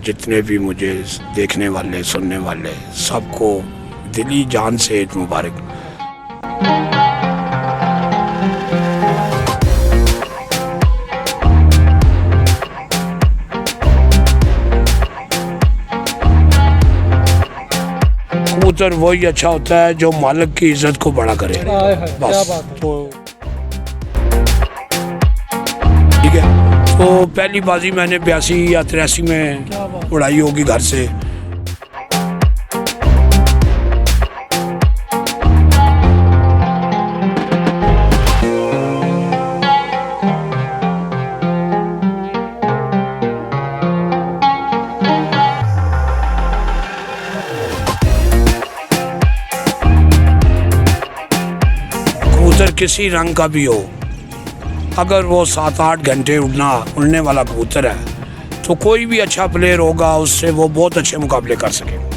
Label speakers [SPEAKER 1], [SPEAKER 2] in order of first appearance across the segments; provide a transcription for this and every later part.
[SPEAKER 1] जितने भी मुझे देखने वाले सुनने वाले सबको दिली जान से ईद मुबारक। कबूतर वही अच्छा होता है जो मालिक की इज्जत को बड़ा करे। बस तो ठीक है। तो पहली बाजी मैंने 82 या 83 में उड़ाई होगी घर से। कबूतर किसी रंग का भी हो, अगर वो 7-8 घंटे उड़ने वाला कबूतर है तो कोई भी अच्छा प्लेयर होगा उससे वो बहुत अच्छे मुकाबले कर सके।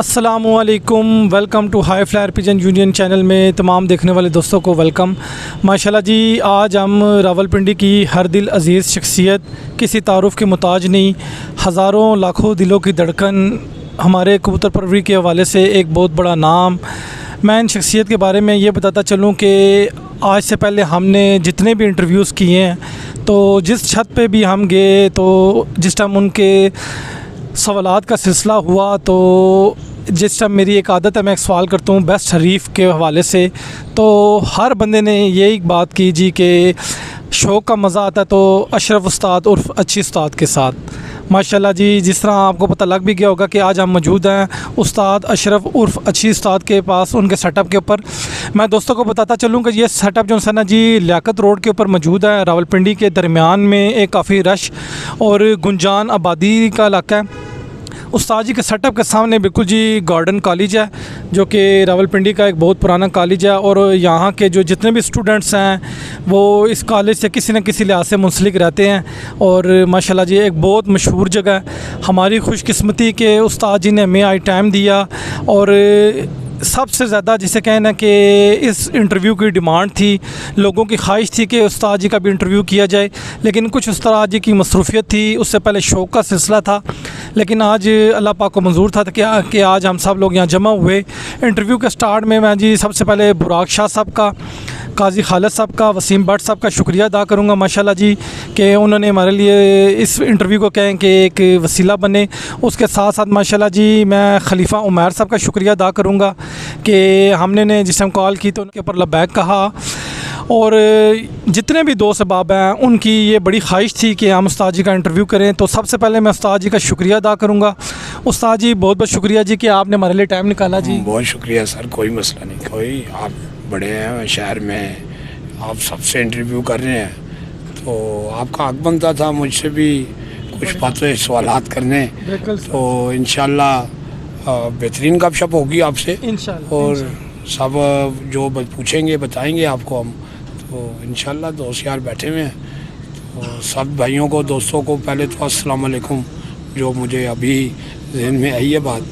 [SPEAKER 2] अस्सलामुअलैकुम, welcome to high flyer pigeon union channel में तमाम देखने वाले दोस्तों को वेलकम। माशाल्लाह जी, आज हम रावलपिंडी की हर दिल अज़ीज़ शख्सियत, किसी तारुफ़ के मुताज नहीं, हज़ारों लाखों दिलों की धड़कन, हमारे कबूतर परवरी के हवाले से एक बहुत बड़ा नाम। मैं इन शख्सियत के बारे में ये बताता चलूँ कि आज से पहले हमने जितने भी इंटरव्यूज़ किए हैं, तो जिस छत पे भी हम गए तो जिस टाइम उनके सवालात का सिलसिला हुआ, तो जिस टाइम मेरी एक आदत है मैं एक सवाल करता हूँ बेस्ट हरीफ के हवाले से, तो हर बंदे ने यही बात की जी कि शौक़ का मज़ा आता है तो अशरफ उस्ताद उर्फ़ अच्छी उस्ताद के साथ। माशाल्लाह जी, जिस तरह आपको पता लग भी गया होगा कि आज हम मौजूद हैं उस्ताद अशरफ उर्फ़ अच्छी उस्ताद के पास, उनके सेटअप के ऊपर। मैं दोस्तों को बताता चलूँ कि ये सेटअप जो है ना जी, लियाकत रोड के ऊपर मौजूद है। रावलपिंडी के दरमियान में एक काफ़ी रश और गुंजान आबादी का इलाका है। उस्ताद जी के सेटअप के सामने बिल्कुल जी गार्डन कॉलेज है, जो कि रावलपिंडी का एक बहुत पुराना कॉलेज है, और यहाँ के जो जितने भी स्टूडेंट्स हैं वो इस कॉलेज से किसी न किसी लिहाज से मुंसलिक रहते हैं। और माशाल्लाह जी, एक बहुत मशहूर जगह है। हमारी खुशकिस्मती के उस्ताद जी ने हमें आज टाइम दिया, और सबसे ज़्यादा जिसे कहना कि इस इंटरव्यू की डिमांड थी, लोगों की ख्वाहिश थी कि उस्ताद जी का भी इंटरव्यू किया जाए, लेकिन कुछ उस्ताद जी की मसरूफियत थी, उससे पहले शौक़ का सिलसिला था। लेकिन आज अल्लाह पाक को मंजूर था कि आज हम सब लोग यहाँ जमा हुए। इंटरव्यू के स्टार्ट में मैं जी सबसे पहले बुराक शाह साहब का, काजी खालिद साहब का, वसीम भट्ट साहब का शुक्रिया अदा करूँगा माशाल्लाह जी कि उन्होंने हमारे लिए इस इंटरव्यू को कहें कि एक वसीला बने। उसके साथ साथ माशाल्लाह जी मैं खलीफा उमैर साहब का शुक्रिया अदा करूँगा कि हमने ने जिस टाइम कॉल की तो उनके ऊपर लबैक कहा, और जितने भी दोस्त अहबाब हैं उनकी ये बड़ी ख्वाहिश थी कि हम उस्ताद जी का इंटरव्यू करें। तो सबसे पहले मैं उस्ताद जी का शुक्रिया अदा करूँगा। उस्ताद जी बहुत बहुत शुक्रिया जी कि आपने हमारे लिए टाइम निकाला जी।
[SPEAKER 1] बहुत शुक्रिया सर, कोई मसला नहीं, कोई आप बड़े हैं शहर में, आप सबसे इंटरव्यू कर रहे हैं तो आपका हक बनता था मुझसे भी कुछ बातें सवालात करने। तो इंशाल्लाह बेहतरीन गपशप होगी आपसे
[SPEAKER 2] इंशाल्लाह,
[SPEAKER 1] और सब जो पूछेंगे बताएंगे आपको हम। तो इंशाल्लाह दोस्त यार बैठे हुए हैं, तो सब भाइयों को दोस्तों को पहले तो अस्सलाम वालेकुम, जो मुझे अभी जहन में आई है बात।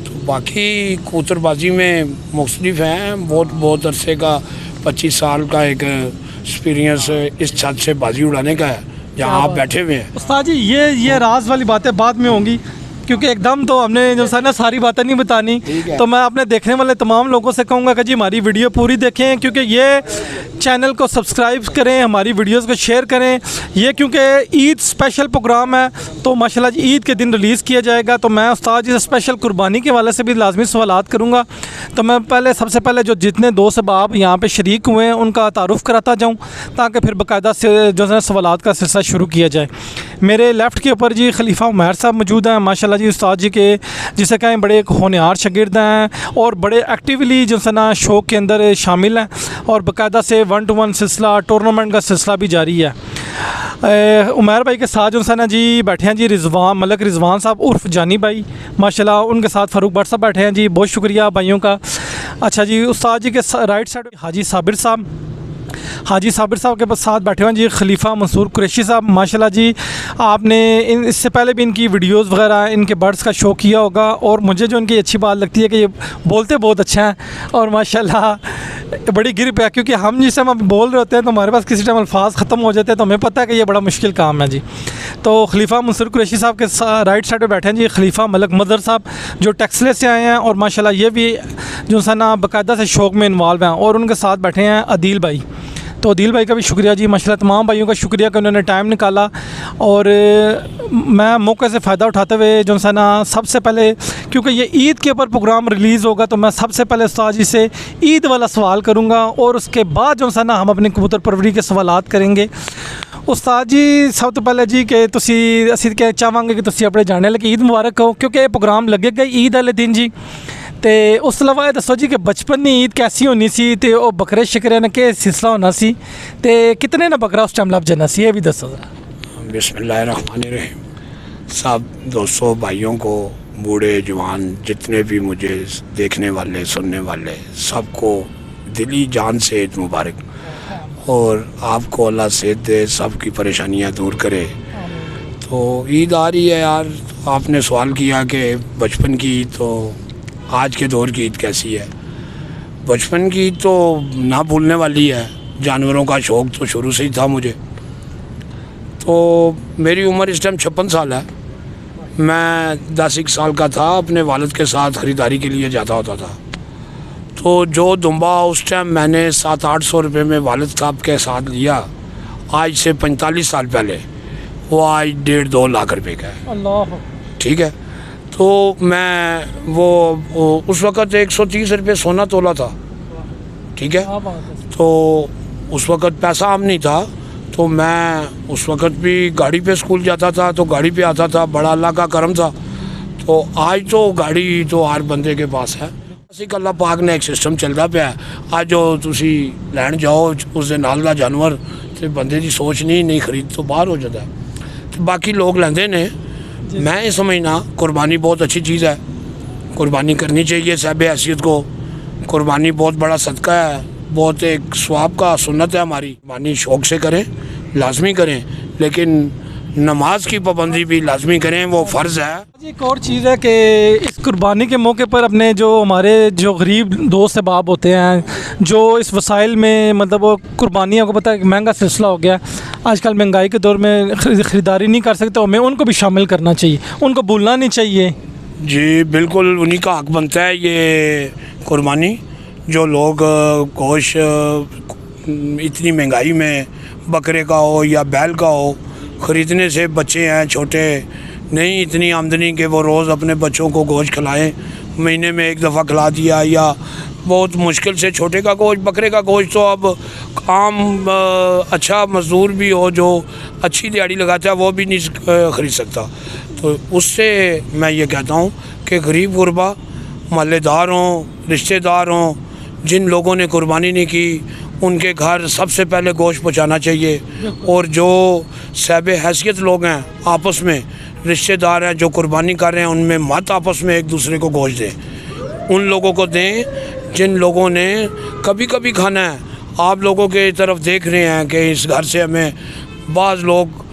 [SPEAKER 1] तो बाकी कबूतरबाजी में मुख्तलिफ हैं, बहुत अरसे का 25 साल का एक एक्सपीरियंस इस छत से बाजी उड़ाने का है जहाँ आप बैठे हुए हैं।
[SPEAKER 2] उस्ताद जी ये राज वाली बातें बाद में होंगी, क्योंकि एकदम तो हमने जो है ना सारी बातें नहीं बतानी। तो मैं अपने देखने वाले तमाम लोगों से कहूँगा कि जी हमारी वीडियो पूरी देखें, क्योंकि ये चैनल को सब्सक्राइब करें, हमारी वीडियोस को शेयर करें। ये क्योंकि ईद स्पेशल प्रोग्राम है तो माशाल्लाह जी ईद के दिन रिलीज़ किया जाएगा। तो मैं उस्ताद जी से स्पेशल कुर्बानी के वाले से भी लाजमी सवालात करूँगा। तो मैं सबसे पहले जो जितने दोस्त अहबाब यहाँ पे शरीक हुए हैं उनका तारुफ़ कराता जाऊँ, ताकि फिर बाकायदा से जो है सवालात का सिलसिला शुरू किया जाए। मेरे लेफ़्ट के ऊपर जी खलीफा उमैर साहब मौजूद हैं। माशाल्लाह जी उस्ताद जी के जिसे कहें बड़े एक होनहार शागिर्द हैं और बड़े एक्टिवली जो है ना शौक़ के अंदर शामिल हैं, और बाकायदा से 1-to-1 सिलसिला, टूर्नामेंट का सिलसिला भी जारी है। उमैर भाई के साथ जो है ना जी बैठे हैं जी मलक रिजवान साहब उर्फ़ जानी भाई, माशाल्लाह। उनके साथ फ़ारूक भट्ट साहब बैठे हैं जी, बहुत शुक्रिया भाइयों का। अच्छा जी, उस्ताद जी के राइट साइड हाजी साबिर साहब, हाजी साबिर साहब के साथ बैठे हुए हैं जी खलीफा मंसूर कुरैशी साहब। माशाल्लाह जी, आपने इससे पहले भी इनकी वीडियोस वगैरह, इनके बर्ड्स का शो किया होगा, और मुझे जो इनकी अच्छी बात लगती है कि ये बोलते बहुत अच्छा हैं और माशाल्लाह बड़ी गिरप है, क्योंकि हम जिस टाइम बोल रहे होते हैं तो हमारे पास किसी टाइम अल्फाज ख़त्म हो जाते हैं, तो हमें पता है कि ये बड़ा मुश्किल काम है जी। तो खलीफा मंसूर कुरैशी साहब के राइट साइड पे बैठे हैं जी खलीफा मलक मदर साहब, जो टेक्सले से आए हैं, और माशाल्लाह ये भी जो सा ना बाकायदा से शौक़ में इन्वॉल्व हैं। और उनके साथ बैठे हैं अदील भाई। तो अदील भाई का भी शुक्रिया जी, माशाल्लाह तमाम भाइयों का शुक्रिया कि उन्होंने टाइम निकाला। और मैं मौके से फ़ायदा उठाते हुए जो सा ना सबसे पहले, क्योंकि ये ईद के ऊपर प्रोग्राम रिलीज़ होगा, तो मैं सबसे पहले उस्ताद जी से ईद वाला सवाल करूँगा, और उसके बाद जो सा ना हम अपनी कबूतर परवरी के सवालात करेंगे। उस्ताद जी, सब तो पहले जी कि तुसी असीं क्या चाहांगे कि तुसी अपने जाने लगे ईद मुबारक हो, क्योंकि ये प्रोग्राम लगेगा ईद वाले दिन जी। तो उस अलावा ये दसो जी कि बचपन की ईद कैसी होनी सी, ते वो बकरे शकरे ने के सिलसिला होना सी, ते कितने ना बकरा उस टाइम लग जाना सी, ये भी दसो जरा।
[SPEAKER 1] बिस्मिल्लाहिर्रहमानिर्रहीम। सब दोस्तों भाइयों को, बूढ़े जवान जितने भी मुझे देखने वाले सुनने वाले, सबको दिली जान से ईद मुबारक, और आपको अल्लाह सेहत दे, सबकी परेशानियां दूर करे। तो ईद आ रही है यार, आपने सवाल किया कि बचपन की ईद, तो आज के दौर की ईद कैसी है। बचपन की ईद तो ना भूलने वाली है। जानवरों का शौक़ तो शुरू से ही था मुझे। तो मेरी उम्र इस टाइम 56 साल है। मैं 10 साल का था, अपने वालिद के साथ ख़रीदारी के लिए जाता होता था। तो जो दुम्बा उस टाइम मैंने 700-800 रुपये में वालिद साहब के साथ लिया, आज से 45 साल पहले, वो आज 1.5-2 लाख रुपए का है।
[SPEAKER 2] अल्लाह।
[SPEAKER 1] ठीक है। तो मैं वो उस वक़्त 130 रुपये सोना तोला था। ठीक है। तो उस वक़्त पैसा आम नहीं था, तो मैं उस वक़्त भी गाड़ी पे स्कूल जाता था, तो गाड़ी पे आता था, बड़ा अल्लाह का करम था। तो आज तो गाड़ी तो हर बंदे के पास है। ਅਸੀਂ अल्लाह पाक ने एक सिस्टम चलता पाया। ਅੱਜ जो तुसी लैन जाओ उस दे नाल दा जानवर, तो बंदे की सोच नहीं खरीद तो बाहर हो जाता है। तो बाकी लोग लेंदे ने, मैं ये समझना कुर्बानी बहुत अच्छी चीज़ है, कुर्बानी करनी चाहिए साहिब हैसियत को। कुर्बानी बहुत बड़ा सदका है, बहुत एक स्वाब का सुन्नत है हमारी। कुर्बानी शौक़ से करें, लाजमी करें, लेकिन नमाज की पाबंदी भी लाजमी करें, वो फ़र्ज़ है।
[SPEAKER 2] एक और चीज़ है कि इस कुर्बानी के मौके पर अपने जो हमारे जो गरीब दोस्त अहबाब होते हैं, जो इस वसाइल में मतलब वो कुर्बानी, आपको पता है कि महंगा सिलसिला हो गया आजकल, महंगाई के दौर में ख़रीदारी नहीं कर सकते, हमें उनको भी शामिल करना चाहिए, उनको भूलना नहीं चाहिए।
[SPEAKER 1] जी बिल्कुल, उन्हीं का हक़ बनता है ये कुर्बानी। जो लोग गोश्त इतनी महंगाई में बकरे का हो या बैल का हो ख़रीदने से, बच्चे हैं छोटे, नहीं इतनी आमदनी के वो रोज़ अपने बच्चों को गोश्त खिलाएं, महीने में एक दफ़ा खिला दिया, या बहुत मुश्किल से छोटे का गोश्त, बकरे का गोश्त तो अब आम अच्छा मज़दूर भी हो जो अच्छी दिहाड़ी लगाता है वो भी नहीं ख़रीद सकता। तो उससे मैं ये कहता हूँ कि गरीब गुरबा, महल्लेदार हों, रिश्तेदार हों, जिन लोगों ने कुर्बानी नहीं की, उनके घर सबसे पहले गोश्त पहुँचाना चाहिए। और जो साहिब हैसियत लोग हैं, आपस में रिश्तेदार हैं जो कुर्बानी कर रहे हैं, उनमें मत आपस में एक दूसरे को गोश्त दें। उन लोगों को दें जिन लोगों ने कभी कभी खाना है। आप लोगों के तरफ देख रहे हैं कि इस घर से हमें बाज़ लोग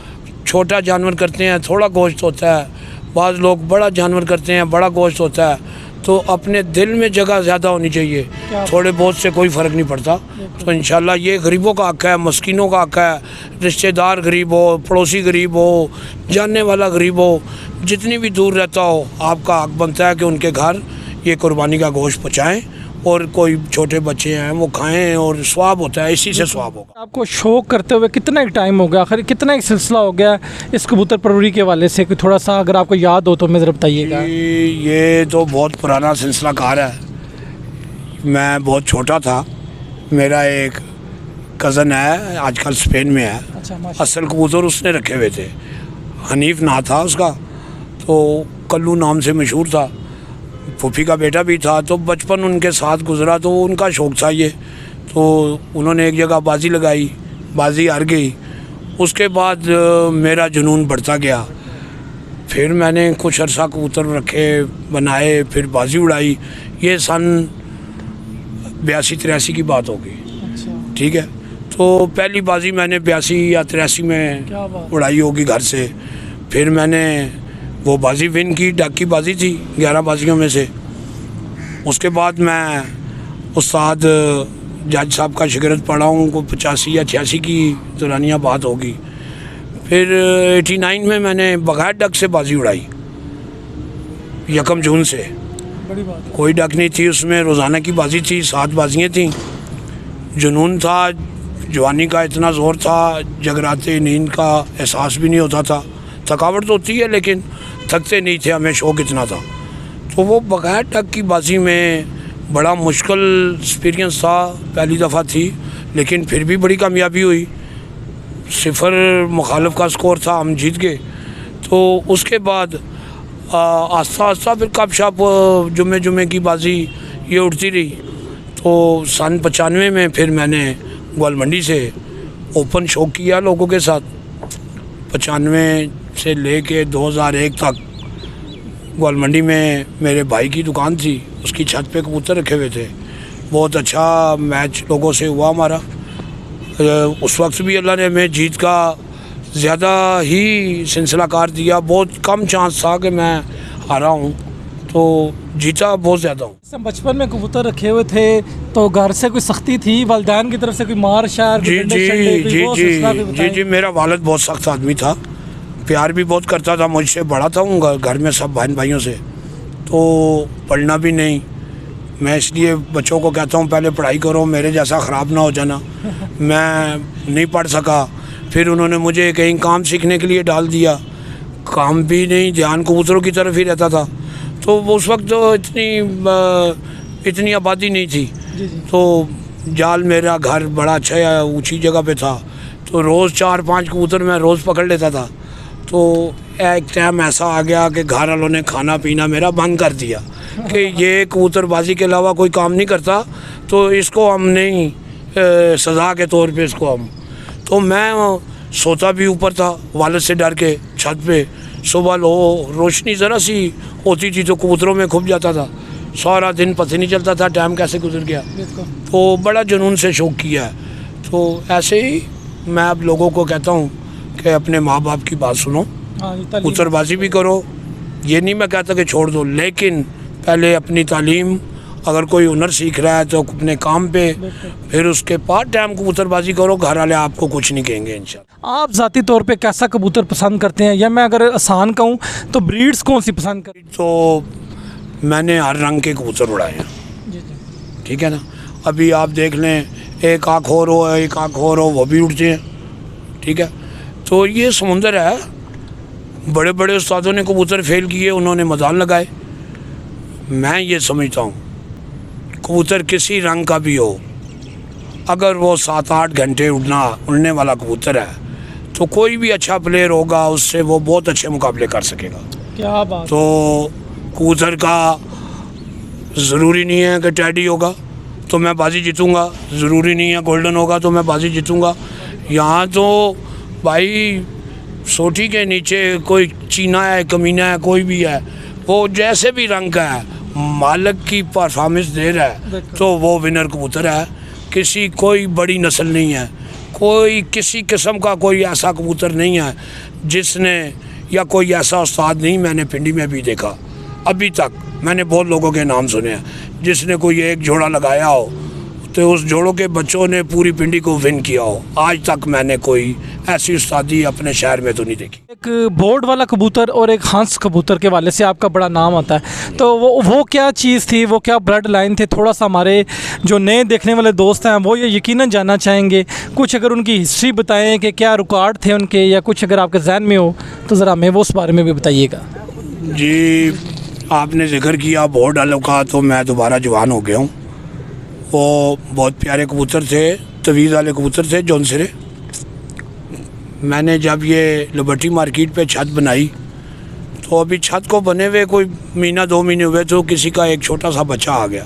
[SPEAKER 1] छोटा जानवर करते हैं, थोड़ा गोश्त होता है, बाज़ लोग बड़ा जानवर करते हैं, बड़ा गोश्त होता है। तो अपने दिल में जगह ज़्यादा होनी चाहिए, थोड़े बहुत से कोई फ़र्क नहीं पड़ता। तो इंशाल्लाह ये गरीबों का हक़ है, मस्कीनों का हक़ है, रिश्तेदार गरीब हो, पड़ोसी गरीब हो, जानने वाला गरीब हो, जितनी भी दूर रहता हो, आपका हक़ बनता है कि उनके घर ये कुर्बानी का गोश्त पहुँचाएँ, और कोई छोटे बच्चे हैं वो खाएं, और स्वाब होता है, इसी से स्वाब होगा।
[SPEAKER 2] आपको शौक़ करते हुए कितना एक टाइम हो गया, आखिर कितना एक सिलसिला हो गया इस कबूतर परवरी के वाले से, कि थोड़ा सा अगर आपको याद हो तो मैं ज़रा बताइएगा।
[SPEAKER 1] ये तो बहुत पुराना सिलसिला कार है। मैं बहुत छोटा था, मेरा एक कज़न है, आजकल स्पेन में है।
[SPEAKER 2] अच्छा,
[SPEAKER 1] असल कबूतर उसने रखे हुए थे, हनीफ ना था उसका, तो कल्लू नाम से मशहूर था। फूफी का बेटा भी था, तो बचपन उनके साथ गुजरा, तो उनका शौक़ था ये। तो उन्होंने एक जगह बाजी लगाई, बाजी हार गई। उसके बाद मेरा जुनून बढ़ता गया, फिर मैंने कुछ अरसा कबूतर रखे, बनाए, फिर बाजी उड़ाई। ये सन 82-83 की बात होगी। ठीक है। तो पहली बाजी मैंने 82 या 83 में
[SPEAKER 2] क्या बात।
[SPEAKER 1] उड़ाई होगी घर से। फिर मैंने वो बाजी विन की, डक की बाजी थी 11 बाजियों में से। उसके बाद मैं उस्ताद जज साहब का शिगिरद पढ़ा हूँ, को 85 या 86 की दौरानिया बात होगी। फिर 89 में मैंने बगैर डक से बाजी उड़ाई 1 जून से।
[SPEAKER 2] बड़ी बात है।
[SPEAKER 1] कोई डक नहीं थी उसमें, रोज़ाना की बाजी थी, 7 बाजियाँ थी। जुनून था, जवानी का इतना ज़ोर था, जगराते नींद का एहसास भी नहीं होता था। थकावट तो होती है लेकिन थकते नहीं थे, हमें शौक़ इतना था। तो वो बगैर डक की बाजी में बड़ा मुश्किल एक्सपीरियंस था, पहली दफ़ा थी, लेकिन फिर भी बड़ी कामयाबी हुई। 0 मुखालिफ का स्कोर था, हम जीत गए। तो उसके बाद आस्ता आस्ता फिर कब शप जुम्मे की बाजी ये उठती रही। तो सन 95 में फिर मैंने ग्वालमंडी से ओपन शो किया लोगों के साथ। 95 से लेके 2001 तक ग्वालमंडी में मेरे भाई की दुकान थी, उसकी छत पे कबूतर रखे हुए थे। बहुत अच्छा मैच लोगों से हुआ हमारा। उस वक्त भी अल्लाह ने हमें जीत का ज़्यादा ही सिलसिला कार दिया। बहुत कम चांस था कि मैं हारा हूँ, तो जीता बहुत ज़्यादा हूँ।
[SPEAKER 2] हम बचपन में कबूतर रखे हुए थे तो घर से कोई सख्ती थी, वालिदैन की तरफ से कोई मार शार?
[SPEAKER 1] जी जी, मेरा वालिद बहुत सख्त आदमी था, प्यार भी बहुत करता था मुझसे, बड़ा था हूँ घर में सब बहन भाइयों से। तो पढ़ना भी नहीं, मैं इसलिए बच्चों को कहता हूँ पहले पढ़ाई करो, मेरे जैसा ख़राब ना हो जाना। मैं नहीं पढ़ सका। फिर उन्होंने मुझे कहीं काम सीखने के लिए डाल दिया, काम भी नहीं, ध्यान कबूतरों की तरफ ही रहता था। तो उस वक्त तो इतनी आबादी नहीं थी। तो जाल मेरा घर बड़ा अच्छा है, ऊंची जगह पे था, तो रोज़ 4-5 कबूतर मैं रोज़ पकड़ लेता था। तो एक टाइम ऐसा आ गया कि घर वालों ने खाना पीना मेरा बंद कर दिया कि ये कबूतरबाजी के अलावा कोई काम नहीं करता, तो इसको हम नहीं सज़ा के तौर पे इसको हम। तो मैं सोता भी ऊपर था वालिद से डर के छत पे। सुबह रोशनी ज़रा सी होती थी तो कबूतरों में खुप जाता था, सारा दिन पता नहीं चलता था टाइम कैसे गुजर गया। तो बड़ा जुनून से शौक़ किया है। तो ऐसे ही मैं अब लोगों को कहता हूँ कि अपने माँ बाप की बात सुनो, कबूतरबाजी भी करो, ये नहीं मैं कहता कि छोड़ दो, लेकिन पहले अपनी तालीम, अगर कोई हुनर सीख रहा है तो अपने काम पे, फिर उसके पार्ट टाइम कबूतरबाजी करो, घर वाले आपको कुछ नहीं कहेंगे इंशाल्लाह।
[SPEAKER 2] आप ज़ाती तौर पे कैसा कबूतर पसंद करते हैं, या मैं अगर आसान कहूँ तो ब्रीड्स कौन सी पसंद करें?
[SPEAKER 1] तो मैंने हर रंग के कबूतर उड़ाए हैं, ठीक है ना। अभी आप देख लें, एक आँख और हो, एक आँख और हो, वो भी उड़ते हैं, ठीक है। तो ये समुंदर है, बड़े बड़े उस्तादों ने कबूतर फेल किए, उन्होंने मदान लगाए। मैं ये समझता हूँ कबूतर किसी रंग का भी हो, अगर वो 7-8 घंटे उड़ने वाला कबूतर है तो कोई भी अच्छा प्लेयर होगा उससे वो बहुत अच्छे मुकाबले कर सकेगा।
[SPEAKER 2] क्या बात।
[SPEAKER 1] तो कबूतर का ज़रूरी नहीं है कि टैडी होगा तो मैं बाजी जीतूँगा, ज़रूरी नहीं है गोल्डन होगा तो मैं बाजी जीतूँगा। यहाँ तो भाई सोटी के नीचे कोई चीना है, कमीना है, कोई भी है, वो जैसे भी रंग का है, मालिक की परफॉर्मेंस दे रहा है तो वो विनर कबूतर है। किसी कोई बड़ी नस्ल नहीं है, कोई किसी किस्म का कोई ऐसा कबूतर नहीं है जिसने, या कोई ऐसा उस्ताद नहीं मैंने पिंडी में भी देखा अभी तक, मैंने बहुत लोगों के नाम सुने हैं जिसने कोई एक जोड़ा लगाया हो तो उस जोड़ों के बच्चों ने पूरी पिंडी को विन किया हो। आज तक मैंने कोई ऐसी उस्तादी अपने शहर में तो नहीं देखी।
[SPEAKER 2] एक बोर्ड वाला कबूतर और एक हंस कबूतर के वाले से आपका बड़ा नाम आता है, तो वो क्या चीज़ थी, वो क्या ब्लड लाइन थे? थोड़ा सा हमारे जो नए देखने वाले दोस्त हैं वो ये यकीनन जानना चाहेंगे। कुछ अगर उनकी हिस्ट्री बताएं कि क्या रिकॉर्ड थे उनके, या कुछ अगर आपके जहन में हो तो ज़रा हमें वो उस बारे में भी बताइएगा।
[SPEAKER 1] जी, आपने जिक्र किया बोर्ड वालों का, तो मैं दोबारा जवान हो गया हूँ। वो बहुत प्यारे कबूतर थे, तवीज़ वाले कबूतर थे, जौन सिरे। मैंने जब ये लिबर्टी मार्केट पे छत बनाई तो अभी छत को बने हुए कोई 1-2 महीने हुए तो किसी का एक छोटा सा बच्चा आ गया।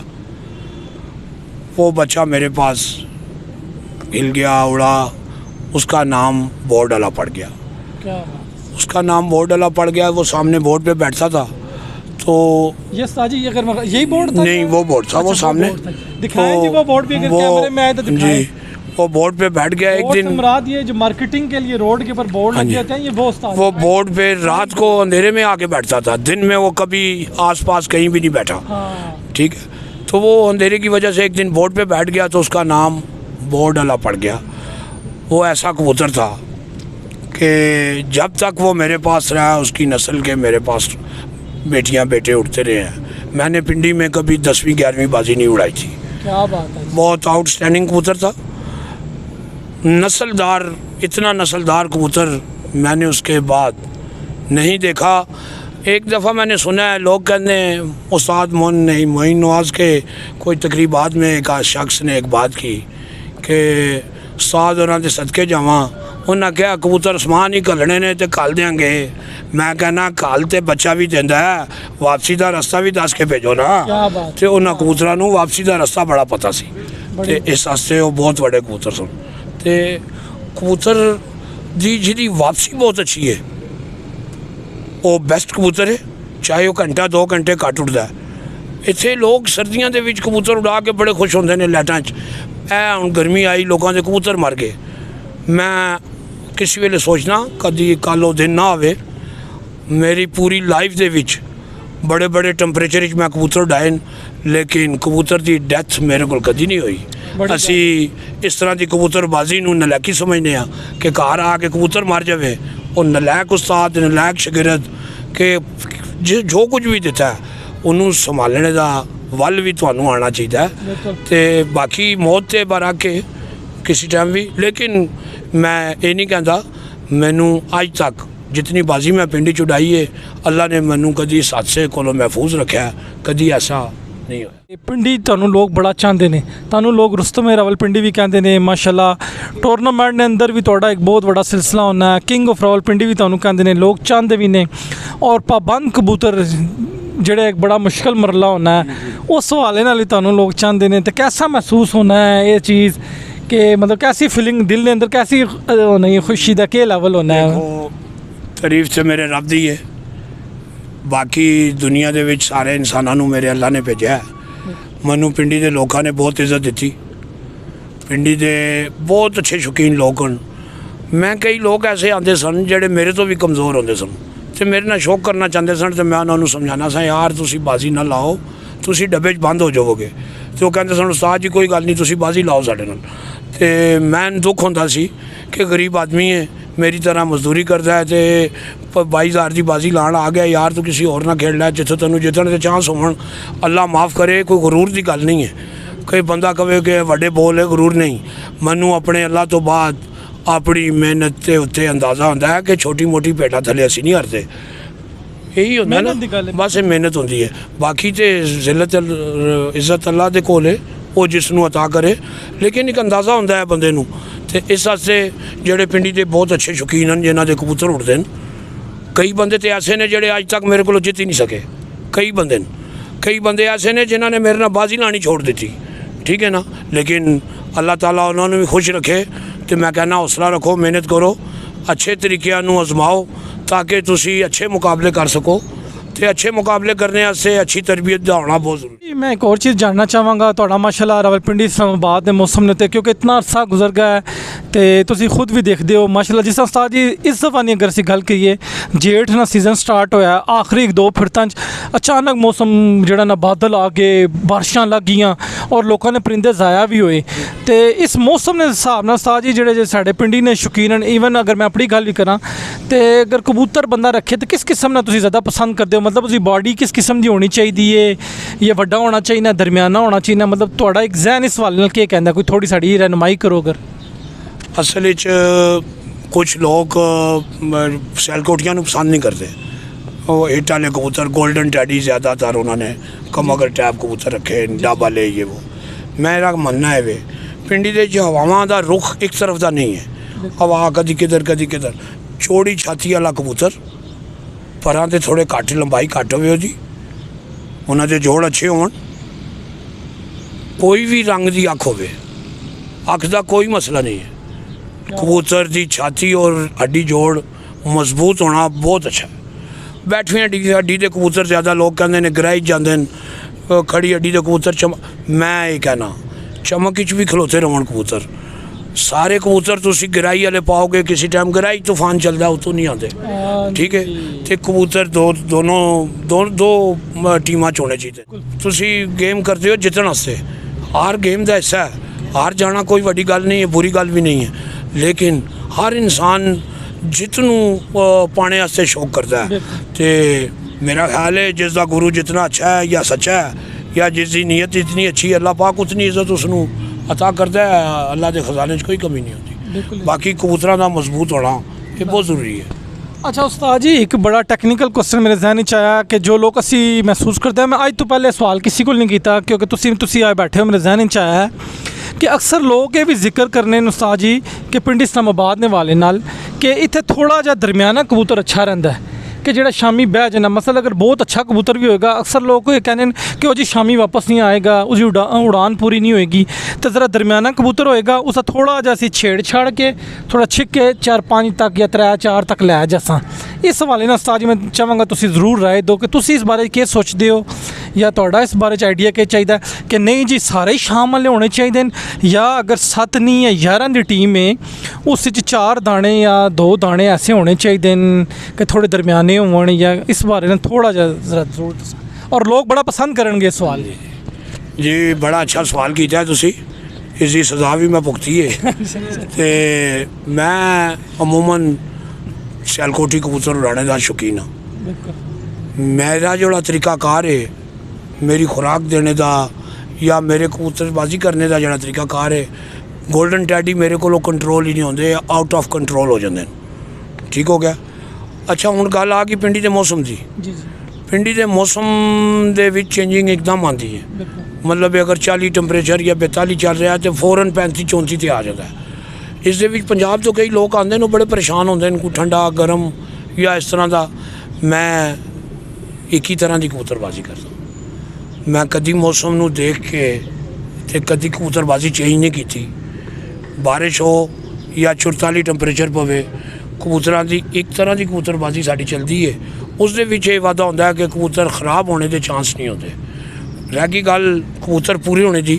[SPEAKER 1] वो बच्चा मेरे पास हिल गया, उड़ा, उसका नाम बोर्ड वाला पड़ गया।
[SPEAKER 2] क्या?
[SPEAKER 1] उसका नाम बोर्ड वाला पड़ गया। वो सामने बोर्ड पे बैठता था। तो
[SPEAKER 2] ये साजी अगर यही बोर्ड था?
[SPEAKER 1] नहीं, वो बोर्ड था। अच्छा, वो सामने
[SPEAKER 2] दिखाएं जी वो बोर्ड भी, अगर कैमरे में आए तो दिखाएं।
[SPEAKER 1] जी, वो बोर्ड पे बैठ गया एक
[SPEAKER 2] बोर्ड से
[SPEAKER 1] दिन।
[SPEAKER 2] मुराद ये जो मार्केटिंग के लिए रोड के ऊपर बोर्ड
[SPEAKER 1] हाँ
[SPEAKER 2] लग
[SPEAKER 1] जी।
[SPEAKER 2] जाते हैं, ये वो उस्ताद
[SPEAKER 1] वो बोर्ड पे रात को अंधेरे में आके बैठता था, दिन में वो कभी आसपास कहीं भी नहीं बैठा।
[SPEAKER 2] हाँ।
[SPEAKER 1] ठीक है, तो वो अंधेरे की वजह से एक दिन बोर्ड पे बैठ गया तो उसका नाम बोर्ड अला पड़ गया। वो ऐसा कबूतर था कि जब तक वो मेरे पास रहा उसकी नस्ल के मेरे पास बेटियां बेटे उड़ते रहे हैं। मैंने पिंडी में कभी 10वीं 11वीं बाजी नहीं उड़ाई थी।
[SPEAKER 2] क्या बात है।
[SPEAKER 1] बहुत आउटस्टैंडिंग कबूतर था, नस्लदार, इतना नस्लदार कबूतर मैंने उसके बाद नहीं देखा। एक दफ़ा मैंने सुना है लोग कहते हैं उस्ताद मोइन नवाज़ के कोई तकरीबात में एक शख्स ने एक बात की कि उस्ताद उन्होंने दे सदके जावां, उन्हें क्या कबूतर आसमान ही घलने ने तो घल देंगे। मैं कहना घल तो बच्चा भी देंदा है, वापसी का रस्ता भी दस के भेजो ना।
[SPEAKER 2] क्या बात।
[SPEAKER 1] तो उन्होंने कबूतरों को वापसी का रस्ता बड़ा पता सी, ते इस वास्ते वो बहुत बड़े कबूतर सन। तो कबूतर दी जिहदी वापसी बहुत अच्छी है, वो बेस्ट कबूतर है, चाहे वो घंटा 2 घंटे घट उड़ता है। इत्थे लोग सर्दियों के विच कबूतर उड़ा के बड़े खुश होंदे ने लाइटां च। हुण गर्मी आई, लोगों के कबूतर मर गए। मैं किसी वेले सोचना कदी कल वो दिन ना आवे, मेरी पूरी लाइफ दे विच बड़े बड़े टैंपरेचर विच मैं कबूतर उड़ाए, लेकिन कबूतर की डैथ मेरे को कदी नहीं हुई। असी इस तरह की कबूतरबाजी नूं नलैकी समझने आ कि घर आके कबूतर मर जाए। वो नलैक उस्ताद, नलैक शागिर्द कि जो कुछ भी दिता है उन्होंने संभालने का वल भी तुहानूं आना चाहिए। तो बाकी मौत ते बारा के किसी टाइम भी, लेकिन मैं ये नहीं कहता, मैनू अज तक जितनी बाजी मैं पिंड च उड़ाई है अल्लाह ने मैनू कभी इस हादसे को महफूज रखा है, कभी ऐसा नहीं होया।
[SPEAKER 2] पिंडी ਤੁਹਾਨੂੰ ਲੋਕ ਬੜਾ ਚਾਹੁੰਦੇ ਨੇ, ਤੁਹਾਨੂੰ ਲੋਕ ਰੁਸਤਮ ਰਾਵਲਪਿੰਡੀ ਵੀ ਕਹਿੰਦੇ ਨੇ ਮਾਸ਼ਾਅੱਲਾ। ਟੂਰਨਾਮੈਂਟ ਦੇ ਅੰਦਰ ਵੀ ਤੁਹਾਡਾ ਇੱਕ ਬਹੁਤ ਵੱਡਾ ਸਿਲਸਿਲਾ ਹੋਣਾ ਹੈ, ਕਿੰਗ ਆਫ ਰਾਵਲਪਿੰਡੀ ਵੀ ਤੁਹਾਨੂੰ ਕਹਿੰਦੇ ਨੇ, ਲੋਕ ਚਾਹੁੰਦੇ ਵੀ ਨੇ। ਔਰ ਪਾਬੰਦ ਕਬੂਤਰ ਜਿਹੜਾ ਇੱਕ ਬੜਾ ਮੁਸ਼ਕਲ ਮਰਲਾ ਹੋਣਾ ਹੈ, ਉਸ ਹਵਾਲੇ ਨਾਲ ਹੀ ਤੁਹਾਨੂੰ ਲੋਕ ਚਾਹੁੰਦੇ ਨੇ। ਤੇ कैसा महसूस होना है ये चीज़ कि मतलब कैसी फीलिंग दिल के अंदर कैसी होना है, खुशी का क्या लेवल होना है?
[SPEAKER 1] तारीफ तो मेरे रब दी है, बाकी दुनिया दे विच सारे इंसानों नूं मेरे अल्लाह ने भेजा है। मैनू पिंडी दे लोगों ने बहुत इज्जत दी, पिंडी दे बहुत अच्छे शौकीन लोग हैं। मैं कई लोग ऐसे आते सन जेडे मेरे तो भी कमज़ोर होंदे सन ते मेरे नाल शौक करना चाहते सन, तो मैं उन्होंने समझाना सा यार तुसी बाजी ना लाओ, तुसी डब्बे च बंद हो जाओगे। तो वो कहते सन उस्ताद जी कोई गल नहीं, तुसी बाजी लाओ साडे नाल। ते मैं दुख होंदा सी कि गरीब आदमी है, मेरी तरह मजदूरी करता है, तो 22,000 की बाजी लाण आ गया यार, तू किसी और ना खेल लै जिथे तेनों जितने के चांस होवन। अल्लाह माफ़ करे, कोई गरूर की गल नहीं है, कोई बंदा कहे कि वड्डे बोल है, गरूर नहीं। मैनू अपने अल्लाह तो बाद अपनी मेहनत के उत्ते अंदाज़ा होंदा है कि छोटी मोटी भेडा थले असीं नहीं हरते। यही होंदा ना, बस ये मेहनत होंदी है। बाकी तो जिल्लत इज्जत अल्लाह दे कोल है, वो जिसनों अता करे, लेकिन एक अंदाज़ा होंदा है बंदे नूं। ते इस वास्ते जेडे पिंडी के बहुत अच्छे शौकीन हैं जिन्हों के कबूतर उड़ते हैं, कई बंदे तो ऐसे ने जेडे अज तक मेरे को जित ही नहीं सके। कई बंदे ऐसे ने जिन्होंने मेरे नाल बाजी लानी छोड़ दी, ठीक है ना। लेकिन अल्लाह ताला उन्होंने भी खुश रखे। तो मैं कहना हौसला रखो, मेहनत करो, अच्छे तरीके आजमाओ ताकि तुसी अच्छे मुकाबले कर सको। तो अच्छे मुकाबले करने वास्ते अच्छी तरबियत का होना बहुत जरूरी।
[SPEAKER 2] मैं एक और चीज़ जानना चाहांगा, तुहाडा माशाअल्लाह रावलपिंडी इस्लामाबाद के मौसम ने, क्योंकि इतना अरसा गुजर गया है तो तुसी खुद भी देखते हो माशाअल्लाह। जिस उस्ताद जी इस दफ़ा नहीं अगर असीं गल करिए, जेठ ना सीज़न स्टार्ट होया, आखिरी 2 फिरतां अचानक मौसम जिहड़ा ना बादल आ गए, बारिशां लग गईयां और लोगों ने परिंदे ज़ाया भी होए। तो इस मौसम के हिसाब नाल उस्ताद जी जिहड़े साडे पिंडी ने शौकीन हैं, ईवन अगर मैं अपनी गल भी करां तो अगर कबूतर बंदा रखे तो किस किस्म ना तुसी ज़्यादा पसंद करते हो? मतलब उसकी बॉडी किस किस्म की होनी चाहिए, ये वड्डा होना चाहिए, दरमियाना होना चाहिए, मतलब तुहाडा एक जहन इस हवाले नाल केह् कहंदा, कोई थोड़ी साड़ी रहनुमाई करो अगर।
[SPEAKER 1] असल कुछ लोग सैलकोटियां नूं पसंद नहीं करते, वो हिट वाले कबूतर गोल्डन टैडी ज़्यादातर उन्होंने कमगर टैप कबूतर रखे, डाबा ले ये वो। मेरा मनना है वे पिंडी दे हवावां दा रुख एक तरफ का नहीं है, हवा कदी किधर कदी किधर। चौड़ी छाती वाला कबूतर, परां ते थोड़े घट लंबाई घट हो जी, उन्हां दे जोड़ अच्छे होण, कोई भी रंग की अख होवे, अख का कोई मसला नहीं है। कबूतर की छाती और हड्डी जोड़ मजबूत होना बहुत अच्छा है। बैठवी हड्डी के कबूतर ज़्यादा लोग कहते हैं ग्राई जाते हैं, खड़ी हड्डी के कबूतर मैं ये कहना चमक भी खलोते रहन कबूतर, ਸਾਰੇ ਕਬੂਤਰ ਤੁਸੀਂ ਗਿਰਾਈ ਵਾਲੇ ਪਾਓਗੇ, ਕਿਸੇ ਟਾਈਮ ਗਿਰਾਈ ਤੂਫਾਨ ਚੱਲਦਾ ਉਤੋਂ ਨਹੀਂ ਆਉਂਦੇ, ਠੀਕ ਹੈ। ਤੇ ਕਬੂਤਰ ਦੋ ਟੀਮਾਂ ਚ ਹੋਣੇ ਚਾਹੀਦੇ। ਤੁਸੀਂ ਗੇਮ ਕਰਦੇ ਹੋ ਜਿੱਤਣ ਵਾਸਤੇ, ਹਰ ਗੇਮ ਦਾ ਹਿੱਸਾ ਹੈ, ਹਾਰ ਜਾਣਾ ਕੋਈ ਵੱਡੀ ਗੱਲ ਨਹੀਂ ਹੈ, ਬੁਰੀ ਗੱਲ ਵੀ ਨਹੀਂ ਹੈ, ਲੇਕਿਨ ਹਰ ਇਨਸਾਨ ਜਿੱਤ ਨੂੰ ਪਾਣੇ ਵਾਸਤੇ ਸ਼ੌਕ ਕਰਦਾ ਹੈ। ਤੇ मेरा ख्याल है जिसका गुरु जितना अच्छा है या सच्चा है या जिसकी नीयत इतनी अच्छी है, अल्लाह पाक उतनी इज्जत उसनू अता करता है। अल्लाह के खजाने कोई कमी नहीं होती। बाकी कबूतरों का मजबूत होना ये बहुत ज़रूरी है।
[SPEAKER 2] अच्छा उस्ताद जी, एक बड़ा टैक्नीकल क्वेश्चन मेरे जहन में आया कि जो लोग असी महसूस करते हैं, मैं अज तो पहले सवाल किसी को नहीं किया क्योंकि तुसी आए बैठे हो, मेरे जहन में आया है कि अक्सर लोग ये भी जिक्र करने उस्ताद जी कि पिंड इस्लामाबाद ने वाले नाल कि इत्थे थोड़ा जिहा दरमियाना कबूतर अच्छा रहिंदा है कि ਜਿਹੜਾ ਸ਼ਾਮੀ ਬਹਿ ਜਾਣਾ। ਮਸਲ ਅਗਰ ਬਹੁਤ ਅੱਛਾ ਕਬੂਤਰ ਵੀ ਹੋਏਗਾ, ਅਕਸਰ ਲੋਕ ਇਹ ਕਹਿੰਦੇ ਨੇ ਕਿ ਉਹ ਜੀ ਸ਼ਾਮੀ ਵਾਪਸ ਨਹੀਂ ਆਏਗਾ, ਉਸਦੀ ਉਡਾਨ ਪੂਰੀ ਨਹੀਂ ਹੋਏਗੀ। ਤੇ ਜ਼ਰਾ ਦਰਮਿਆਨਾ ਕਬੂਤਰ ਹੋਏਗਾ, ਉਸਦਾ ਥੋੜਾ ਜਿਹਾ ਅਸੀਂ ਛੇੜ ਛਾੜ ਕੇ ਥੋੜਾ ਛਿੱਕ ਕੇ 4-5 ਤੱਕ ਜਾਂ 3-4 ਤੱਕ ਲੈ ਜਾਸਾਂ। ਇਸ ਹਵਾਲੇ ਨਾਲ ਉਸਤਾਦ ਜੀ ਮੈਂ ਚਾਹਾਂਗਾ ਤੁਸੀਂ ਜ਼ਰੂਰ ਰਾਏ ਦਿਓ ਕਿ ਤੁਸੀਂ ਇਸ ਬਾਰੇ ਕੀ ਸੋਚਦੇ ਹੋ, ਜਾਂ ਤੁਹਾਡਾ ਇਸ ਬਾਰੇ 'ਚ ਆਈਡੀਆ ਕੀ ਚਾਹੀਦਾ ਕਿ ਨਹੀਂ ਜੀ ਸਾਰੇ ਹੀ ਸ਼ਾਮ ਵਾਲੇ ਹੋਣੇ ਚਾਹੀਦੇ ਨੇ, ਜਾਂ ਅਗਰ 7 ਨਹੀਂ ਜਾਂ 11 ਦੀ ਟੀਮ ਹੈ ਉਸ ਵਿੱਚ 4 ਦਾਣੇ ਜਾਂ 2 ਦਾਣੇ ऐसे होने चाहिए कि थोड़े दरमियाने होने, या इस बारे में थोड़ा जरा जरूर। और लोग बड़ा पसंद करेंगे सवाल
[SPEAKER 1] जी। बड़ा अच्छा सवाल किया है तुसी, इसकी सज़ा भी मैं भुगती है। तो मैं अमूमन सियालकोटी कबूतर उड़ाने का शौकीन हाँ। मेरा जोड़ा तरीकाकार है, मेरी खुराक देने का या मेरे कबूतरबाजी करने का जोड़ा तरीकाकार है, गोल्डन टैडी मेरे को कंट्रोल ही नहीं होंगे, आउट ऑफ कंट्रोल हो जाते हैं। ठीक हो गया। अच्छा हुण गल आ गई पिंडी के मौसम की। पिंडी के मौसम दे विच चेंजिंग एकदम आती है, मतलब अगर 40 टैंपरेचर या 42 चल रहा है तो फौरन 35-34 ते आ जाता है। इस दे विच पंजाब तो कई लोग आते हैं, बड़े परेशान होंगे, कोई ठंडा गर्म या इस तरह का। मैं एक ही तरह की कबूतरबाजी करता, मैं कभी मौसम नू देख के ते कभी कबूतरबाजी चेंज नहीं की। बारिश हो या 44 टैंपरेचर पवे, कबूतरों की एक तरह की कबूतरबाजी साड़ी चलती है। उस दे विच ये वादा होंदा है कि कबूतर खराब होने के चांस नहीं होते। रह गई गल कबूतर पूरे होने की,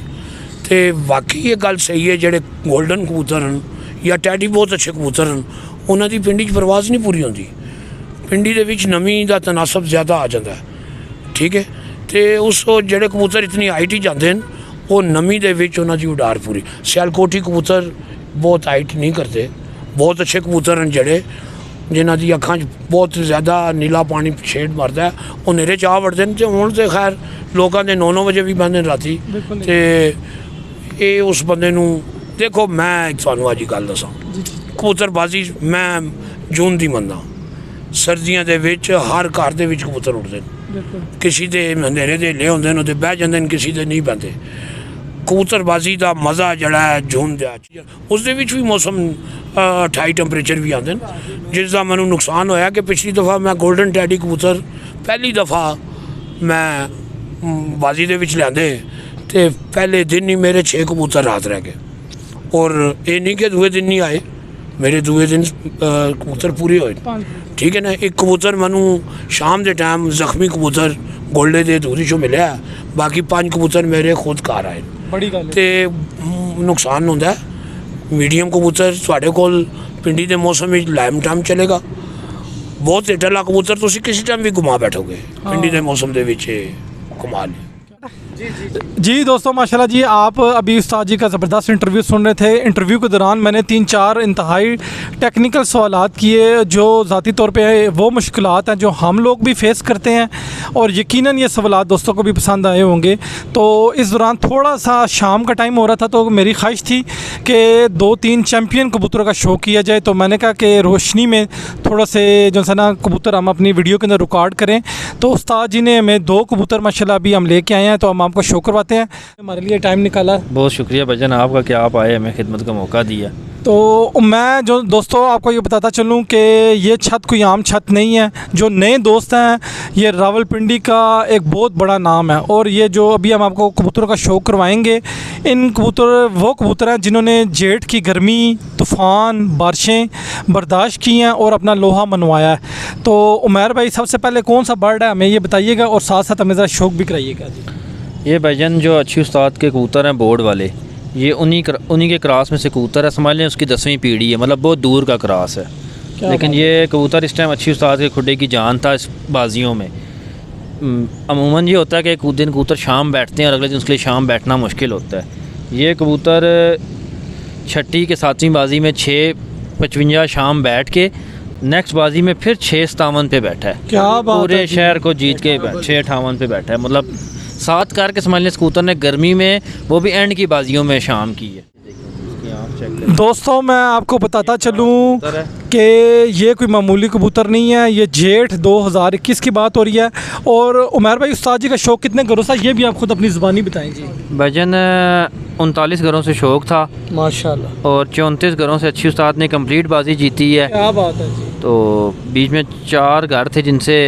[SPEAKER 1] तो वाकई ये गल सही है, जेडे गोल्डन कबूतर हैं या टैडी बहुत अच्छे कबूतर हैं, उन्हों की पिंडी परवाज़ नहीं पूरी होती। पिंडी दे विच नमी का तनासब ज़्यादा आ जाता है, ठीक है। तो उस जेडे कबूतर इतनी हाइट ही जाते हैं, वो नमी दे विच उन्हां दी उडार पूरी। सियालकोटी कबूतर बहुत हाइट नहीं करते, बहुत अच्छे कबूतर हैं जेडे जिन्हां दी अखां बहुत ज़्यादा नीला पानी शेड मारता है, वो नेरे चाह वड़ते हैं। तो हुण तो खैर लोगों के 9-9 बजे भी बहते राती। तो ये उस बंदे नूं देखो, मैं तुहानूं अज गल दसां, कबूतरबाजी मैं जून दी मनदा। सर्दियां दे विच हर घर दे विच कबूतर उड़दे ने, किसी दे अंधेरे दे ले होंदे ने, बह जांदे ने, किसी दे नहीं बहते। कबूतरबाजी का मज़ा जड़ा है जून दे उस दे विच भी मौसम 28 टैंपरेचर भी आते हैं, जिसका मैनू नुकसान होया कि पिछली दफ़ा मैं गोल्डन टैडी कबूतर पहली दफ़ा मैं बाजी दे विच लिआंदे, तो पहले दिन ही मेरे 6 कबूतर रात रह गए। और ये नहीं कि दूए दिन नहीं आए, मेरे दूए दिन कबूतर पूरे होए, ठीक है ना। एक कबूतर मैनू शाम के टाइम जख्मी कबूतर गोल्डे दे दूरी चो मिले, बाकी 5 कबूतर मेरे खुद घर आए।
[SPEAKER 2] बड़ी गल
[SPEAKER 1] ते नुकसान होंदा है। मीडियम कबूतर तुहाडे कोल पिंडी के मौसम में लाइम टाइम चलेगा, बहुत हेठला कबूतर तुसीं किसी टाइम भी घुमा बैठोगे, पिंडी के मौसम दे विच कमाल है।
[SPEAKER 2] जी दोस्तों माशाल्लाह जी, आप अभी उस्ताद जी का ज़बरदस्त इंटरव्यू सुन रहे थे। इंटरव्यू के दौरान मैंने 3-4 इंतहाई टेक्निकल सवालात किए, जो ज़ाती तौर पे वो मुश्किलात हैं जो हम लोग भी फेस करते हैं, और यकीनन ये सवालात दोस्तों को भी पसंद आए होंगे। तो इस दौरान थोड़ा सा शाम का टाइम हो रहा था, तो मेरी ख्वाहिश थी कि 2-3 चैम्पियन कबूतरों का शो किया जाए। तो मैंने कहा कि रोशनी में थोड़ा से जो है ना कबूतर हम अपनी वीडियो के अंदर रिकॉर्ड करें। तो उस्ताद जी ने हमें 2 कबूतर माशाल्लाह अभी हम लेके आए हैं, तो हम आपको शो करवाते हैं। हमारे लिए टाइम निकाला,
[SPEAKER 3] बहुत शुक्रिया भाईजान आपका कि आप आए, हमें खिदमत का मौका दिया।
[SPEAKER 2] तो मैं जो दोस्तों आपको ये बताता चलूँ कि ये छत कोई आम छत नहीं है। जो नए दोस्त हैं, ये रावलपिंडी का एक बहुत बड़ा नाम है, और ये जो अभी हम आपको कबूतरों का शो करवाएंगे, इन कबूतर वो कबूतर हैं जिन्होंने जेठ की गर्मी, तूफ़ान, बारिशें बर्दाश्त की हैं और अपना लोहा मनवाया है। तो उमैर भाई, सबसे पहले कौन सा बर्ड है हमें ये बताइएगा, और साथ साथ हमें ज़रा शौक भी कराइएगा।
[SPEAKER 3] ये भाईजान जो अच्छी उस्ताद के कबूतर हैं बोर्ड वाले, ये उन्हीं के क्रॉस में से कबूतर है, समझ लें उसकी 10वीं पीढ़ी है, मतलब बहुत दूर का क्रॉस है। लेकिन ये कबूतर इस टाइम अच्छी उस्ताद के खुडे की जान था इस बाजियों में। अमूमन ये होता है कि एक दिन कबूतर शाम बैठते हैं और अगले दिन उसके लिए शाम बैठना मुश्किल होता है। ये कबूतर छठी के 7वीं बाजी में 6:55 शाम बैठ के नेक्स्ट बाजी में फिर 6:57 पे बैठा है।
[SPEAKER 2] क्या बात
[SPEAKER 3] पूरे
[SPEAKER 2] है जी।
[SPEAKER 3] शहर को जीत के 6:58 पे बैठा है, मतलब 7 करके समझ लें कबूतर ने गर्मी में, वो भी एंड की बाजियों में शाम की है।
[SPEAKER 2] दोस्तों मैं आपको बताता चलूँ कि ये कोई मामूली कबूतर नहीं है, ये जेठ 2021 की बात हो रही है। और उमर भाई उस्ताद जी का शौक़ कितने घरों से, ये भी आप खुद अपनी ज़ुबानी बताएं जी।
[SPEAKER 3] भजन 39 घरों से शौक़ था
[SPEAKER 2] माशाल्लाह,
[SPEAKER 3] और 34 घरों से अच्छी उस्ताद ने कंप्लीट बाजी जीती है।
[SPEAKER 2] क्या बात है जी।
[SPEAKER 3] तो बीच में 4 घर थे जिनसे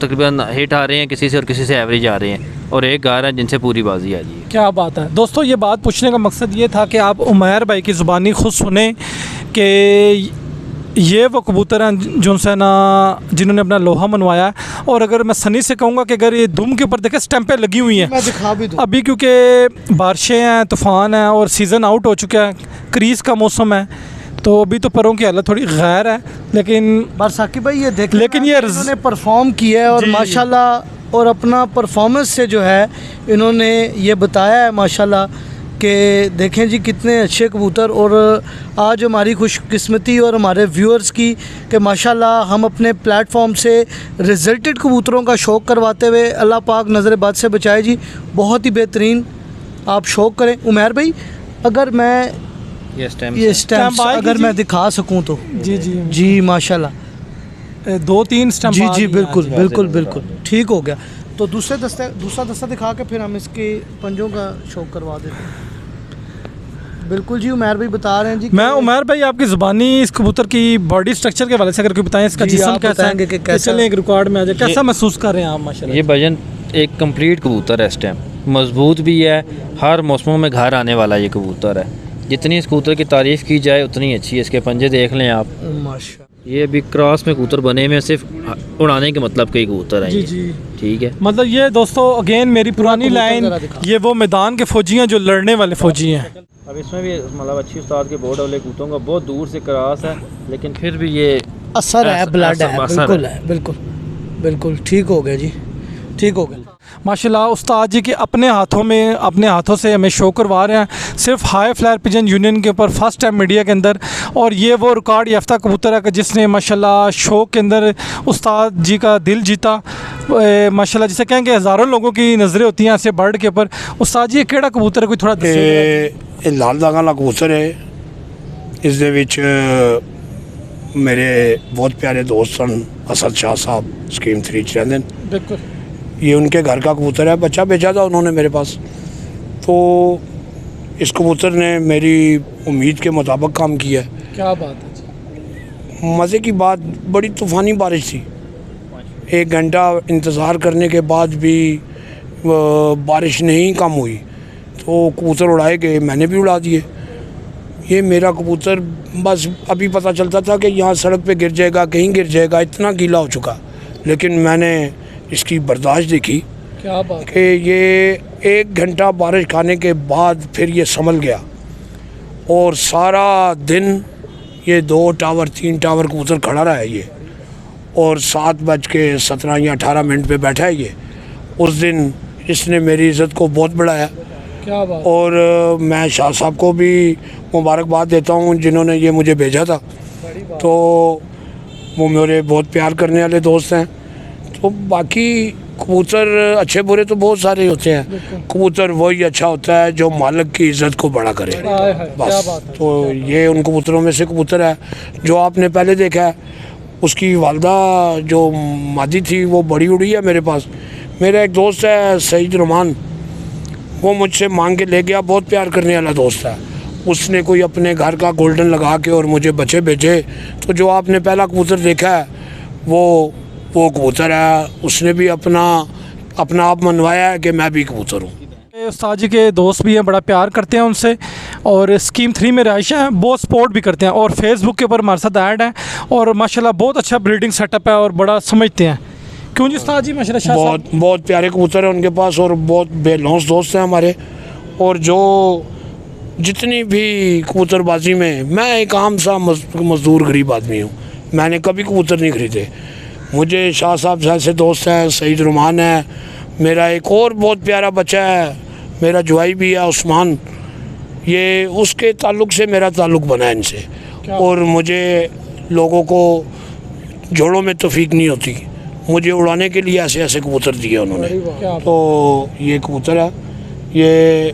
[SPEAKER 3] तकरीबन हिट आ रहे हैं किसी से, और किसी से एवरेज आ रहे हैं, और एक घर है जिनसे पूरी बाजी आ रही है।
[SPEAKER 2] क्या बात है दोस्तों, ये बात पूछने का मकसद ये था कि आप उमर भाई की ज़ुबानी खुद सुने कि ये वो कबूतर हैं जो उनसे ना जिन्होंने अपना लोहा मनवाया है। और अगर मैं सनी से कहूँगा कि अगर ये दुम के ऊपर देखें स्टैंपें लगी हुई हैं,
[SPEAKER 4] मैं दिखा भी दूँ
[SPEAKER 2] अभी क्योंकि बारिशें हैं, तूफ़ान है और सीज़न आउट हो चुका है, क्रीज़ का मौसम है, तो अभी तो परों की हालत थोड़ी गैर है। लेकिन
[SPEAKER 4] साकिब भाई ये देख,
[SPEAKER 2] लेकिन ये
[SPEAKER 4] इन्होंने परफॉर्म किया है और
[SPEAKER 2] जी।
[SPEAKER 4] माशाल्लाह, और अपना परफॉर्मेंस से जो है इन्होंने ये बताया है माशाल्लाह कि देखें जी कितने अच्छे कबूतर। और आज हमारी खुशकिस्मती और हमारे व्यूअर्स की कि माशाल्लाह हम अपने प्लेटफॉर्म से रिजल्टेड कबूतरों का शौक़ करवाते हुए अल्लाह पाक नज़र बद से बचाए जी। बहुत ही बेहतरीन आप शौक़ करें। उमर भाई अगर मैं
[SPEAKER 3] ये स्टैम्प
[SPEAKER 4] स्टैम्प
[SPEAKER 2] आएगी
[SPEAKER 4] अगर
[SPEAKER 2] जी?
[SPEAKER 4] मैं दिखा सकूं तो
[SPEAKER 2] जी जी
[SPEAKER 4] जी माशाल्लाह,
[SPEAKER 2] 2-3 स्टैम्प
[SPEAKER 4] जी
[SPEAKER 2] आ
[SPEAKER 4] जी
[SPEAKER 2] गई
[SPEAKER 4] बिल्कुल
[SPEAKER 2] आज।
[SPEAKER 4] बिल्कुल बिल्कुल ठीक हो गया। तो दूसरा दस्ता दिखा के फिर हम इसके पंजों का शौक करवा देते हैं। बिल्कुल जी, उमर भाई बता रहे हैं जी कि-
[SPEAKER 2] मैं उमर भाई आपकी ज़ुबानी इस कबूतर की बॉडी स्ट्रक्चर के वाले से अगर कोई बताएं, इसका
[SPEAKER 4] जी,
[SPEAKER 2] जिस्म
[SPEAKER 4] आप
[SPEAKER 2] कैसा है,
[SPEAKER 4] बताएंगे कि
[SPEAKER 2] कि
[SPEAKER 4] कैसा-
[SPEAKER 2] चलें एक रिकॉर्ड में आ जाए, कैसा महसूस कर रहे हैं आप माशाल्लाह।
[SPEAKER 3] ये भजन एक कंप्लीट कबूतर है, इस टाइम मजबूत भी है, हर मौसमों में घर आने वाला ये कबूतर है। जितनी इस कबूतर की तारीफ़ की जाए उतनी अच्छी है। इसके पंजे देख लें आप,
[SPEAKER 4] माशा
[SPEAKER 3] ये अभी क्रॉस में कबूतर बने हुए हैं, सिर्फ उड़ाने के मतलब के कबूतर हैं
[SPEAKER 2] जी
[SPEAKER 3] ये।
[SPEAKER 2] जी,
[SPEAKER 3] ठीक है।
[SPEAKER 2] मतलब ये दोस्तों अगेन मेरी पुरानी
[SPEAKER 4] कबूतर
[SPEAKER 2] लाइन,
[SPEAKER 4] जरा दिखाओ।
[SPEAKER 2] ये वो मैदान के फौजी हैं जो लड़ने वाले फौजी हैं।
[SPEAKER 3] अब इसमें भी मतलब अच्छी उस्ताद के बोर्ड वाले कबूतरों का बहुत दूर से क्रॉस है, लेकिन फिर भी ये
[SPEAKER 4] असर है, ब्लड है,
[SPEAKER 3] असर
[SPEAKER 4] बिल्कुल है, बिल्कुल बिल्कुल ठीक हो गया जी, ठीक हो गया।
[SPEAKER 2] माशाल्लाह उस्ताद जी के अपने हाथों से हमें शो करवा रहे हैं, सिर्फ हाई फ्लायर पिजन यूनियन के ऊपर फर्स्ट टाइम मीडिया के अंदर। और ये वो रिकॉर्ड याफ्ता कबूतर है कि जिसने माशाल्लाह शो के अंदर उस्ताद जी का दिल जीता। माशाल्लाह जिसे कहेंगे हज़ारों लोगों की नज़रें होती हैं ऐसे बर्ड के ऊपर। उस्ताद जी ये केड़ा कबूतर है, कोई थोड़ा दस्सिओ।
[SPEAKER 1] ਇਹ ਲਾਲ ਦਾਗਾਂ ਵਾਲਾ ਕਬੂਤਰ ਹੈ। ਇਸ ਦੇ ਵਿੱਚ ਮੇਰੇ बहुत प्यारे दोस्त ਹਨ असद शाह साहब, स्कीम 3 ਚ रहते हैं।
[SPEAKER 2] बिल्कुल
[SPEAKER 1] ये उनके घर का कबूतर है, बच्चा भेजा था उन्होंने मेरे पास। तो इस कबूतर ने मेरी उम्मीद के मुताबिक काम किया है।
[SPEAKER 2] क्या बात है जी।
[SPEAKER 1] मज़े की बात, बड़ी तूफ़ानी बारिश थी, 1 घंटा इंतज़ार करने के बाद भी बारिश नहीं कम हुई, तो कबूतर उड़ाए गए, मैंने भी उड़ा दिए। ये मेरा कबूतर बस अभी पता चलता था कि यहाँ सड़क पे गिर जाएगा, कहीं गिर जाएगा, इतना गीला हो चुका। लेकिन मैंने इसकी बर्दाश्त देखी
[SPEAKER 2] क्या बात
[SPEAKER 1] कि ये 1 घंटा बारिश खाने के बाद फिर ये संभल गया, और सारा दिन ये 2 टावर 3 टावर कबूतर खड़ा रहा है ये, और 7:17 या 18 पे बैठा है ये। उस दिन इसने मेरी इज़्ज़त को बहुत बढ़ाया,
[SPEAKER 2] क्या बात।
[SPEAKER 1] और मैं शाह साहब को भी मुबारकबाद देता हूँ जिन्होंने ये मुझे भेजा था। तो वो मेरे बहुत प्यार करने वाले दोस्त हैं। तो बाकी कबूतर अच्छे बुरे तो बहुत सारे होते हैं, कबूतर वही अच्छा होता है जो मालिक की इज़्ज़त को बड़ा करे,
[SPEAKER 2] हाय हाय, क्या
[SPEAKER 1] बस।
[SPEAKER 2] बात है।
[SPEAKER 1] तो ये उन कबूतरों में से कबूतर है जो आपने पहले देखा है। उसकी वालदा जो मादी थी वो बड़ी उड़ी है मेरे पास। मेरा एक दोस्त है सईद रुमान, वो मुझसे मांग के ले गया, बहुत प्यार करने वाला दोस्त है। उसने कोई अपने घर का गोल्डन लगा के और मुझे बच्चे भेजे। तो जो आपने पहला कबूतर देखा है वो कबूतर है, उसने भी अपना आप मनवाया है कि मैं भी कबूतर हूँ।
[SPEAKER 2] उस्ताद जी के दोस्त भी हैं, बड़ा प्यार करते हैं उनसे, और स्कीम 3 में रहायशा हैं, बहुत सपोर्ट भी करते हैं, और फेसबुक के ऊपर हमारे साथ ऐड है, और माशाल्लाह बहुत अच्छा ब्रीडिंग सेटअप है और बड़ा समझते हैं। क्यों जी उस्ताद जी, माशाल्लाह शाह साहब?
[SPEAKER 1] बहुत प्यारे कबूतर हैं उनके पास, और बहुत बेलौस दोस्त हैं हमारे। और जो जितनी भी कबूतरबाजी में, मैं एक आम सा मज़दूर गरीब आदमी हूँ, मैंने कभी कबूतर नहीं खरीदे। मुझे शाह साहब जैसे दोस्त हैं, सईद रुमान है, मेरा एक और बहुत प्यारा बच्चा है, मेरा जुआई भी है उस्मान, ये उसके ताल्लुक़ से मेरा ताल्लुक़ बना है इनसे। और मुझे लोगों को जोड़ों में तौफीक नहीं होती, मुझे उड़ाने के लिए ऐसे ऐसे कबूतर दिए उन्होंने। तो ये कबूतर है, ये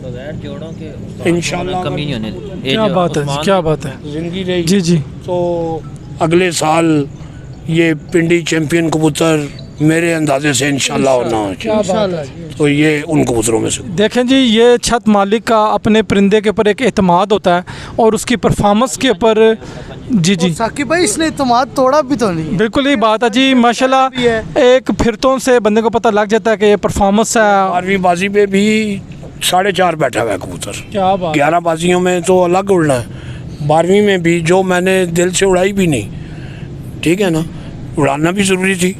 [SPEAKER 1] इंशाल्लाह
[SPEAKER 3] कमी नहीं होने।
[SPEAKER 2] क्या बात है, क्या बात है,
[SPEAKER 1] ज़िंदगी रही
[SPEAKER 2] जी जी।
[SPEAKER 1] तो अगले साल ये पिंडी चैम्पियन कबूतर मेरे अंदाजे से इंशाल्लाह होना चाहिए। तो ये उन कबूतरों में से।
[SPEAKER 2] देखें जी, ये छत मालिक का अपने परिंदे के ऊपर एक एतमाद होता है और उसकी परफॉर्मेंस के ऊपर। जी जी
[SPEAKER 4] साकिब भाई, इसने इत्मीनाद तोड़ा भी तो नहीं।
[SPEAKER 2] बिल्कुल ही बात है जी, माशाल्लाह एक फिरतों से बंदे को पता लग जाता है कि ये परफॉर्मेंस है।
[SPEAKER 1] 12वीं बाजी पे भी 4.5 बैठा हुआ है कबूतर।
[SPEAKER 2] क्या बात,
[SPEAKER 1] 11 बाजियों में तो अलग उड़ना है, 12वीं में भी जो मैंने दिल से उड़ाई भी नहीं, ठीक है ना, उड़ाना भी ज़रूरी थी,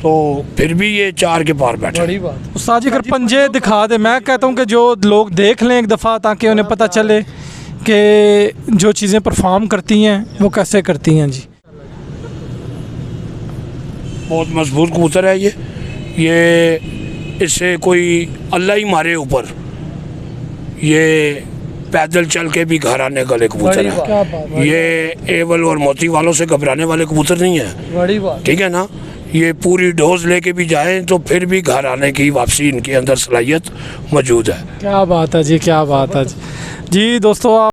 [SPEAKER 1] तो फिर भी ये 4 के पार बैठा।
[SPEAKER 4] बड़ी बात।
[SPEAKER 2] उस्ताद जी अगर पंजे दिखा दे, मैं कहता हूँ कि जो लोग देख लें एक दफ़ा, ताकि उन्हें पता चले कि जो चीज़ें परफॉर्म करती हैं वो कैसे करती हैं। जी
[SPEAKER 1] बहुत मजबूत कबूतर है ये इससे कोई अल्लाह ही मारे ऊपर, ये पैदल चल के भी घर आने वाले कबूतर है। ये एवल और मोती वालों से घबराने वाले कबूतर नहीं है।
[SPEAKER 4] बड़ी बात।
[SPEAKER 1] ठीक है ना, ये पूरी डोज लेके भी जाएं तो फिर भी घर आने की वापसी इनके अंदर सलाहियत मौजूद है।
[SPEAKER 2] क्या बात है जी, क्या बात है जी। जी दोस्तों,